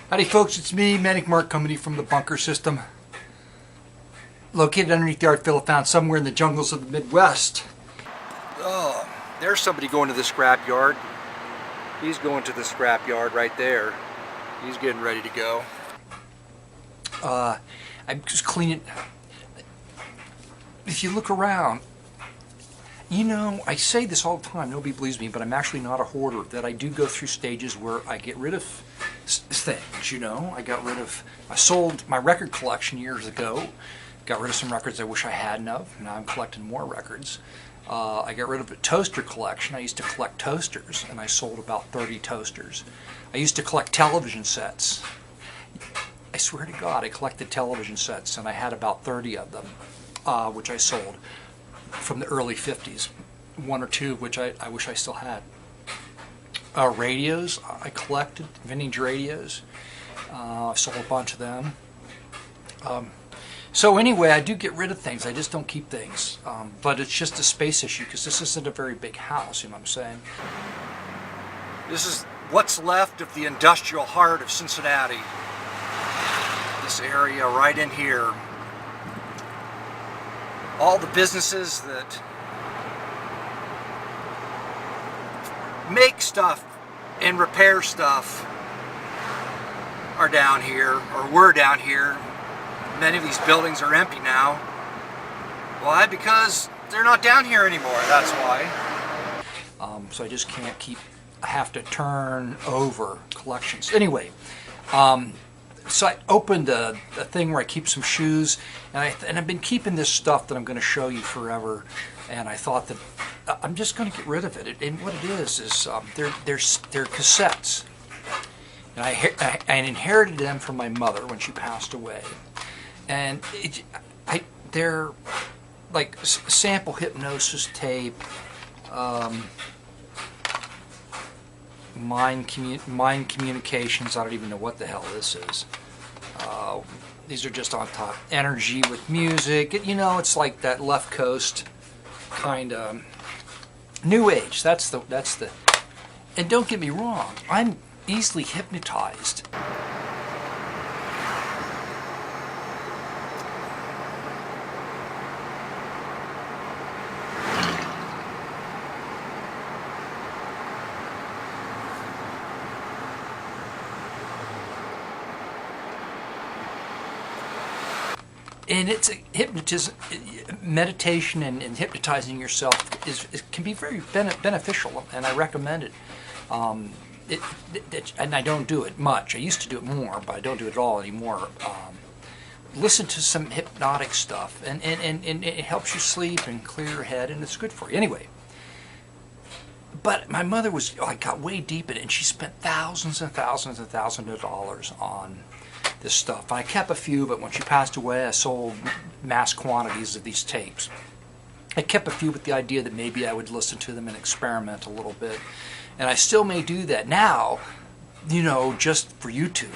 Howdy folks, it's me, Manic Mark, coming to you from the bunker system. Located underneath the art villa found somewhere in the jungles of the Midwest. Oh, there's somebody going to the scrapyard. He's going to the scrapyard right there. He's getting ready to go. I'm just cleaning. If you look around, you know, I say this all the time, nobody believes me, but I'm actually not a hoarder. That I do go through stages where I get rid of things, you know. I sold my record collection years ago. Got rid of some records I wish I hadn't of. Now I'm collecting more records. I got rid of a toaster collection. I used to collect toasters, and I sold about 30 toasters. I used to collect television sets. I swear to God, I collected television sets, and I had about 30 of them, which I sold from the early 50s. One or two, which I wish I still had. Radios, I collected, vintage radios. I sold a bunch of them. So anyway, I do get rid of things. I just don't keep things. But it's just a space issue because this isn't a very big house, you know what I'm saying? This is what's left of the industrial heart of Cincinnati. This area right in here. All the businesses that make stuff and repair stuff are down here, or were down here. Many of these buildings are empty now. Why? Because they're not down here anymore, that's why. So I just can't keep, I have to turn over collections. Anyway, so I opened a thing where I keep some shoes, and I've been keeping this stuff that I'm going to show you forever, and I thought that I'm just going to get rid of it. And what it is they're cassettes, and I inherited them from my mother when she passed away, and they're like sample hypnosis tape, mind communications. I don't even know what the hell this is. These are just on top. Energy with music. You know, it's like that left coast kind of new age. That's the. And don't get me wrong, I'm easily hypnotized. And it's a hypnotism, meditation, and hypnotizing yourself can be very beneficial, and I recommend it. And I don't do it much. I used to do it more, but I don't do it at all anymore. Listen to some hypnotic stuff, and it helps you sleep and clear your head, and it's good for you. Anyway, but my mother got way deep in it, and she spent thousands and thousands and thousands of dollars on this stuff. I kept a few, but when she passed away, I sold mass quantities of these tapes. I kept a few with the idea that maybe I would listen to them and experiment a little bit. And I still may do that now, you know, just for YouTube.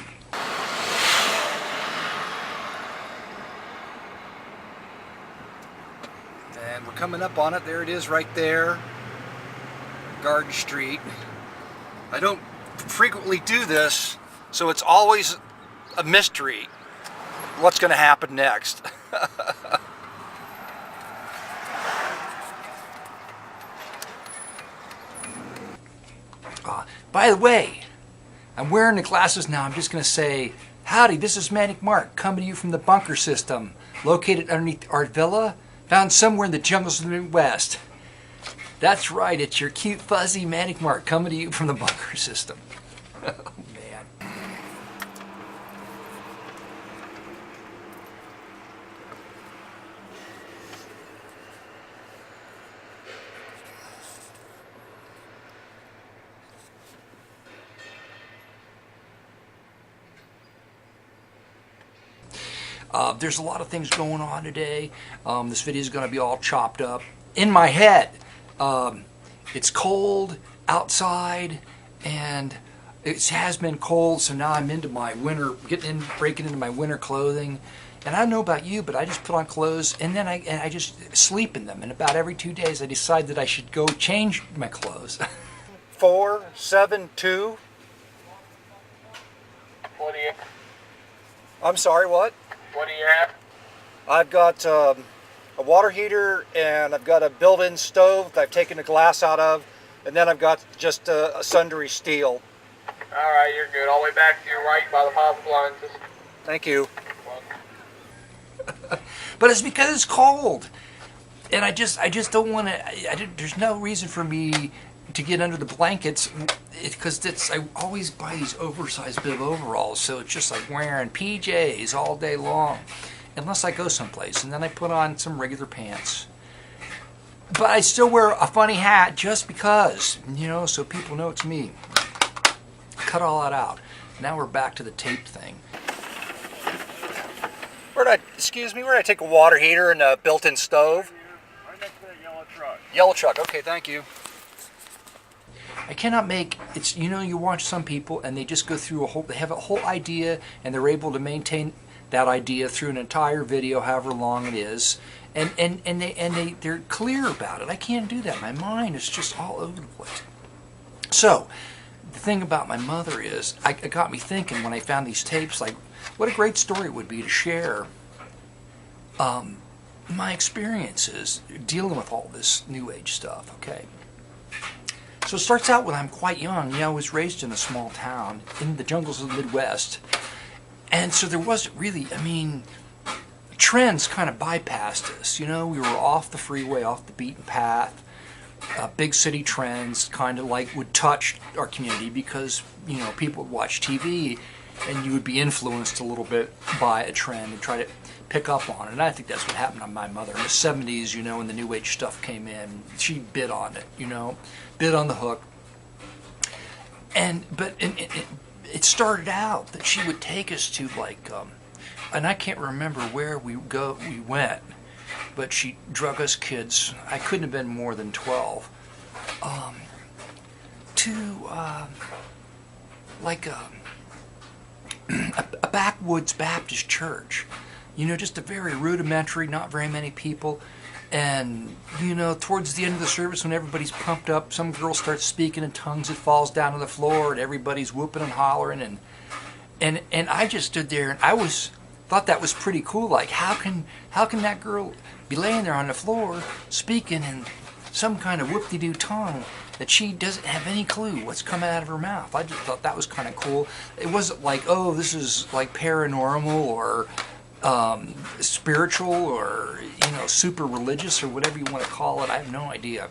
And we're coming up on it. There it is right there. Garden Street. I don't frequently do this, so it's always a mystery what's going to happen next. By the way, I'm wearing the glasses now. I'm just going to say, howdy, this is Manic Mark, coming to you from the bunker system, located underneath the art villa, found somewhere in the jungles of the Midwest. That's right, it's your cute, fuzzy Manic Mark, coming to you from the bunker system. Oh, man. There's a lot of things going on today. This video is going to be all chopped up in my head. It's cold outside, and it has been cold, so now I'm into my winter, breaking into my winter clothing. And I don't know about you, but I just put on clothes, and then I just sleep in them. And about every 2 days, I decide that I should go change my clothes. 472 What do you? I'm sorry, what? What do you have? I've got a water heater, and I've got a built-in stove that I've taken the glass out of, and then I've got just a sundry steel. All right, you're good. All the way back to your right by the pile of appliances. Thank you. But it's because it's cold, and I just don't want to. There's no reason for me to get under the blankets, because I always buy these oversized bib overalls, so it's just like wearing PJs all day long, unless I go someplace, and then I put on some regular pants. But I still wear a funny hat just because, so people know it's me. Cut all that out. Now we're back to the tape thing. Excuse me, where did I take a water heater and a built-in stove? Right next to that yellow truck. Yellow truck, okay, thank you. I cannot make, you watch some people and they just go through they have a whole idea and they're able to maintain that idea through an entire video, however long it is, and they're clear about it. I can't do that. My mind is just all over the place. So, the thing about my mother is, it got me thinking when I found these tapes, like, what a great story it would be to share my experiences dealing with all this New Age stuff, okay? So it starts out when I'm quite young. I was raised in a small town in the jungles of the Midwest. And so there wasn't really, trends kind of bypassed us. We were off the freeway, off the beaten path. Big city trends kind of like would touch our community because, people would watch TV and you would be influenced a little bit by a trend and try to pick up on it. And I think that's what happened to my mother. In the 70s, when the New Age stuff came in, she bid on it, bid on the hook. But it started out that she would take us to and I can't remember where we went, but she drug us kids, I couldn't have been more than 12, to a backwoods Baptist church. Just a very rudimentary, not very many people. And, towards the end of the service, when everybody's pumped up, some girl starts speaking in tongues, it falls down to the floor, and everybody's whooping and hollering. And I just stood there, and thought that was pretty cool. Like, how can that girl be laying there on the floor, speaking in some kind of whoop-de-doo tongue that she doesn't have any clue what's coming out of her mouth? I just thought that was kind of cool. It wasn't like, oh, this is like paranormal or spiritual or super religious or whatever you want to call it. I have no idea.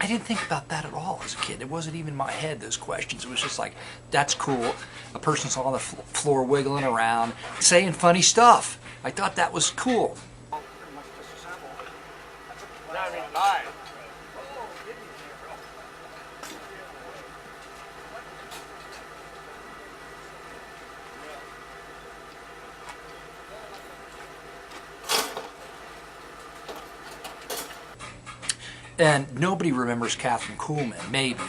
I didn't think about that at all as a kid. It wasn't even in my head, those questions. It was just like, that's cool. A person's on the floor wiggling around saying funny stuff. I thought that was cool. And nobody remembers Catherine Kuhlman, maybe.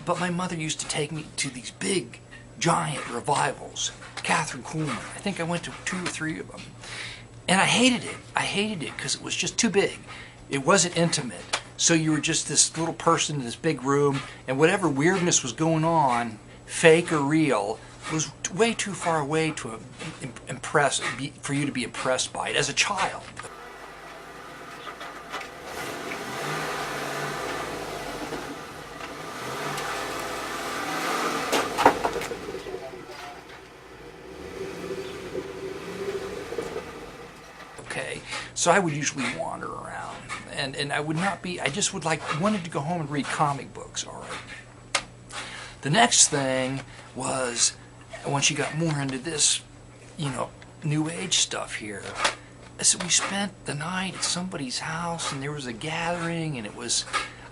But my mother used to take me to these big, giant revivals. Catherine Kuhlman. I think I went to 2 or 3 of them. And I hated it. I hated it because it was just too big. It wasn't intimate. So you were just this little person in this big room, and whatever weirdness was going on, fake or real, was way too far away to for you to be impressed by it as a child. So I would usually wander around, and I would not be, I just wanted to go home and read comic books, all right. The next thing was, when she got more into this, New Age stuff here, so we spent the night at somebody's house, and there was a gathering, and it was,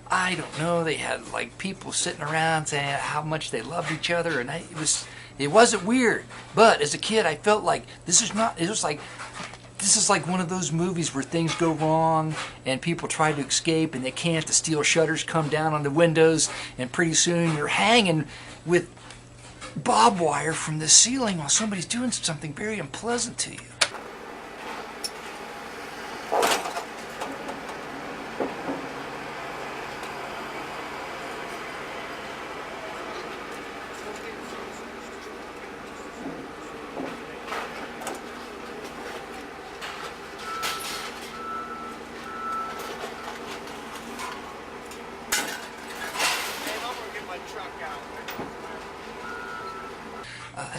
I don't know, they had people sitting around saying how much they loved each other, and it wasn't weird, but as a kid I felt like this is like one of those movies where things go wrong and people try to escape and they can't. The steel shutters come down on the windows and pretty soon you're hanging with barbed wire from the ceiling while somebody's doing something very unpleasant to you.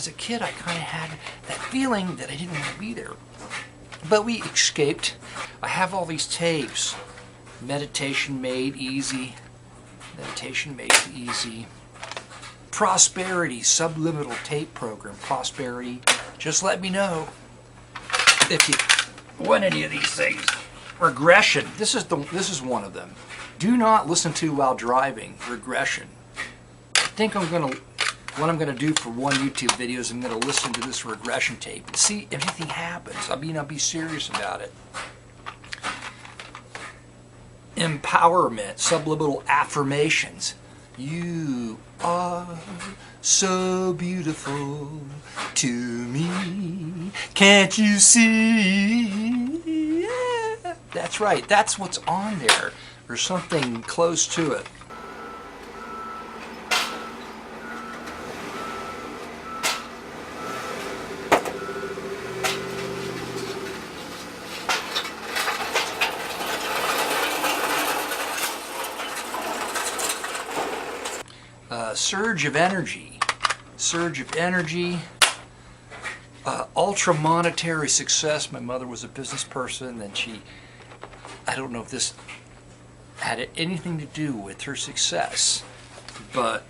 as a kid, I kind of had that feeling that I didn't want to be there. But we escaped. I have all these tapes. Meditation Made Easy. Meditation Made Easy. Prosperity, subliminal tape program. Prosperity. Just let me know if you want any of these things. Regression. This is one of them. Do not listen to while driving. Regression. I think what I'm gonna do for one YouTube video is I'm gonna listen to this regression tape and see if anything happens. I'll be serious about it. Empowerment, subliminal affirmations. You are so beautiful to me. Can't you see? Yeah. That's right. That's what's on there, or something close to it. Surge of energy. Surge of energy. Ultra monetary success. My mother was a business person, and I don't know if this had anything to do with her success, but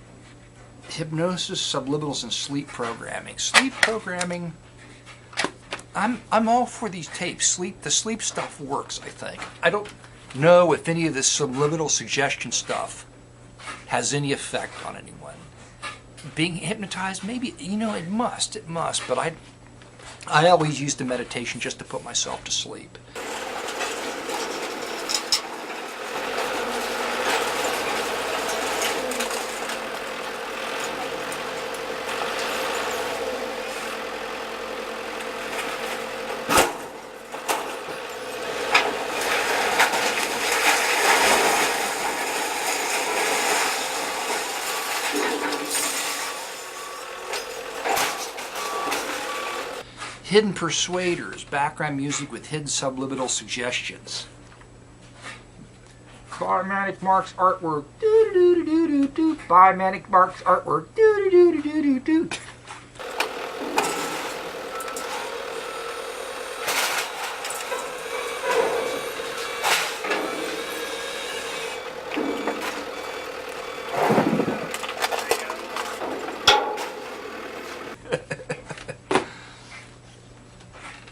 hypnosis, subliminals, and sleep programming. Sleep programming, I'm all for these tapes. The sleep stuff works, I think. I don't know if any of this subliminal suggestion stuff has any effect on anyone. Being hypnotized, maybe, it must, but I always use the meditation just to put myself to sleep. Hidden persuaders, background music with hidden subliminal suggestions. Buy Manic Mark's artwork. Do-do-do-do-do-do. Buy Manic Mark's artwork. Do-do-do-do-do-do.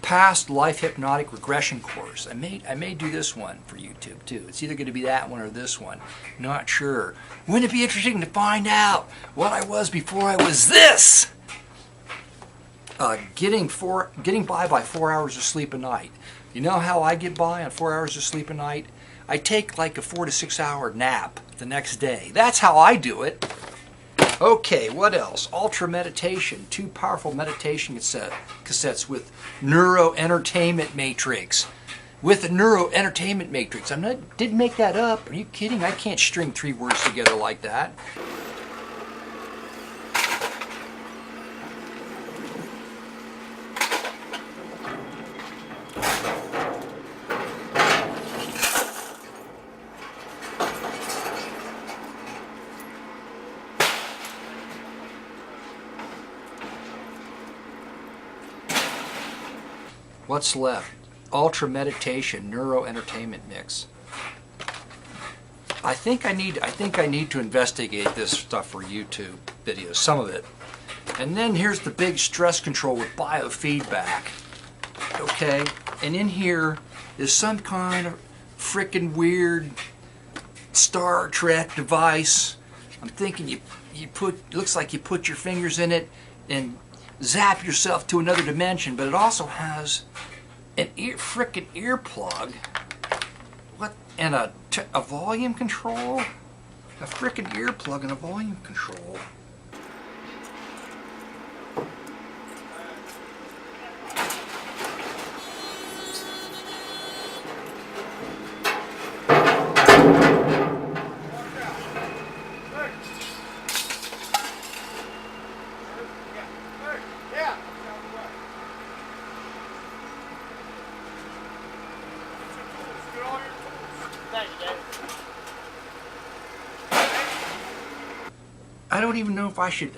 Past life hypnotic regression course. I may do this one for YouTube too. It's either going to be that one or this one. Not sure. Wouldn't it be interesting to find out what I was before I was this? Getting by 4 hours of sleep a night. You know how I get by on 4 hours of sleep a night? I take like a 4 to 6 hour nap the next day. That's how I do it. Okay, what else? Ultra meditation. 2 powerful meditation cassettes with neuro entertainment matrix. With a neuro entertainment matrix. Didn't make that up. Are you kidding? I can't string 3 words together like that. What's left? Ultra meditation, neuro entertainment mix. I think I need to investigate this stuff for YouTube videos, some of it. And then here's the big stress control with biofeedback. Okay, and in here is some kind of frickin' weird Star Trek device. I'm thinking you looks like you put your fingers in it and zap yourself to another dimension, but it also has an frickin' earplug. What? And a volume control? A frickin' earplug and a volume control. I don't even know if I should,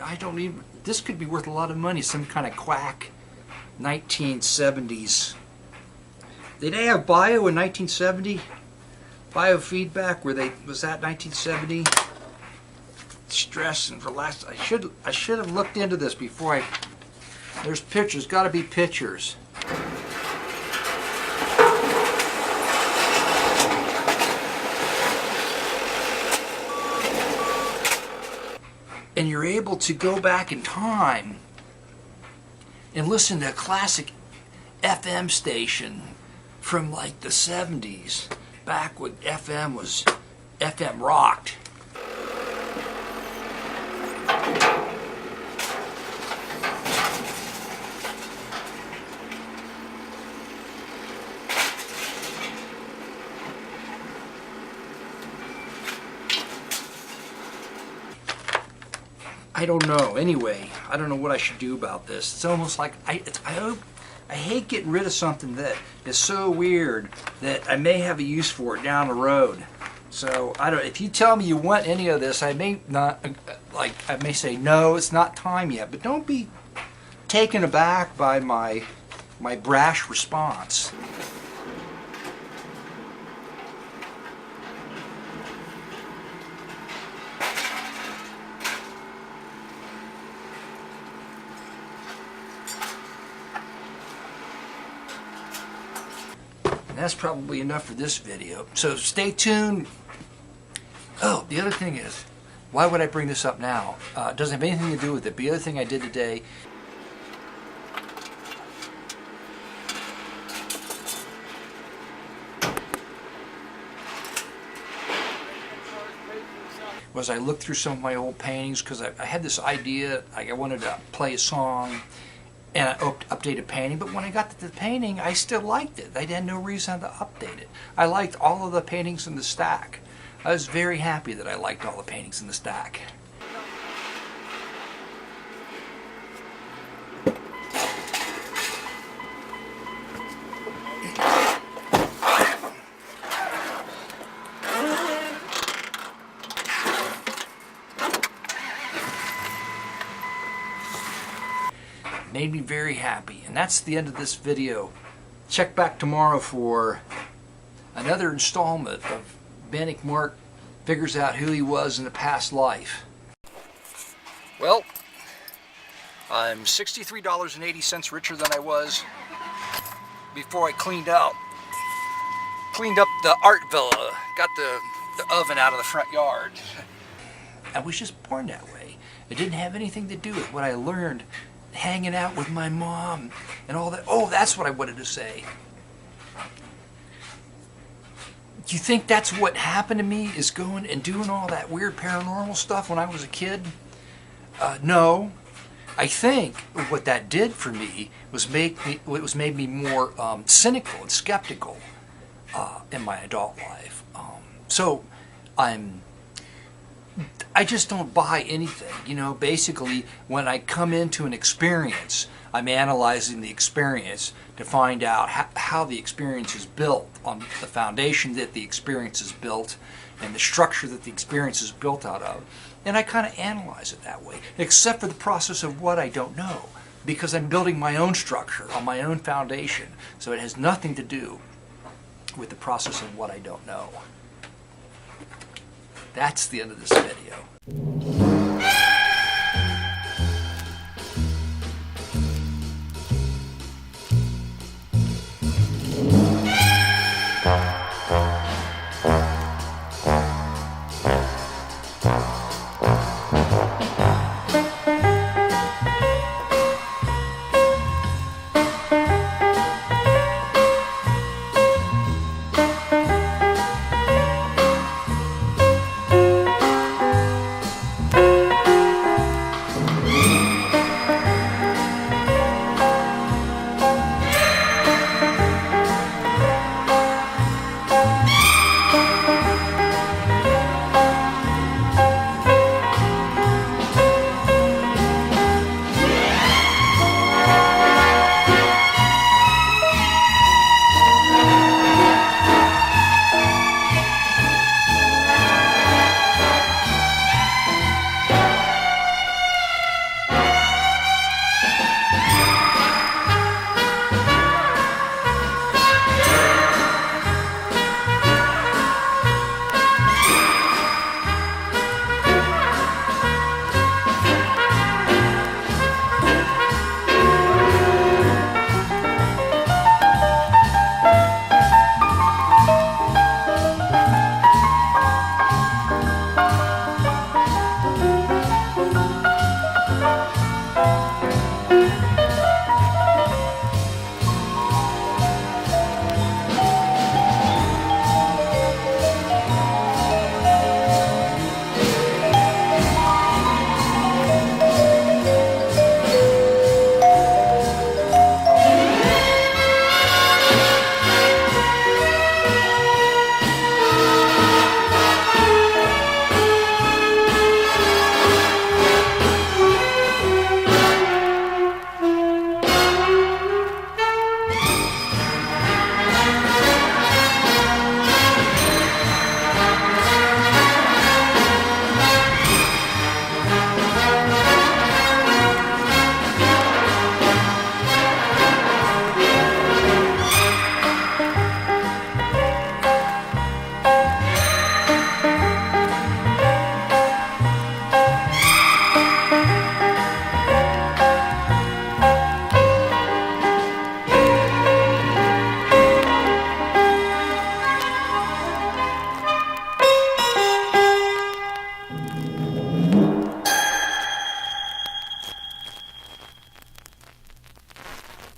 this could be worth a lot of money, some kind of quack 1970s. Did they have bio in 1970? Biofeedback, was that 1970? Stress and relax. I should have looked into this before there's pictures, got to be pictures. And you're able to go back in time and listen to a classic FM station from like the 70s, back when FM rocked. I don't know. Anyway, I don't know what I should do about this. It's almost like I hate getting rid of something that is so weird that I may have a use for it down the road. So I don't. If you tell me you want any of this, I may not. I may say no, it's not time yet. But don't be taken aback by my brash response. That's probably enough for this video. So stay tuned. Oh, the other thing is, why would I bring this up now? It doesn't have anything to do with it. The other thing I did today was I looked through some of my old paintings because I had this idea, I wanted to play a song and I update a painting, but when I got to the painting, I still liked it. I had no reason to update it. I liked all of the paintings in the stack. I was very happy that I liked all the paintings in the stack. Made me very happy, and that's the end of this video. Check back tomorrow for another installment of Manic Mark figures out who he was in a past life. Well, I'm $63.80 richer than I was before I cleaned up the art villa, got the oven out of the front yard. I was just born that way. It didn't have anything to do with what I learned hanging out with my mom and all that. Oh, that's what I wanted to say. Do you think that's what happened to me, is going and doing all that weird paranormal stuff when I was a kid? No. I think what that did for me was made me more cynical and skeptical in my adult life. So I just don't buy anything. You know, basically, when I come into an experience, I'm analyzing the experience to find out how the experience is built, on the foundation that the experience is built, and the structure that the experience is built out of. And I kind of analyze it that way, except for the process of what I don't know, because I'm building my own structure on my own foundation. So it has nothing to do with the process of what I don't know. That's the end of this video.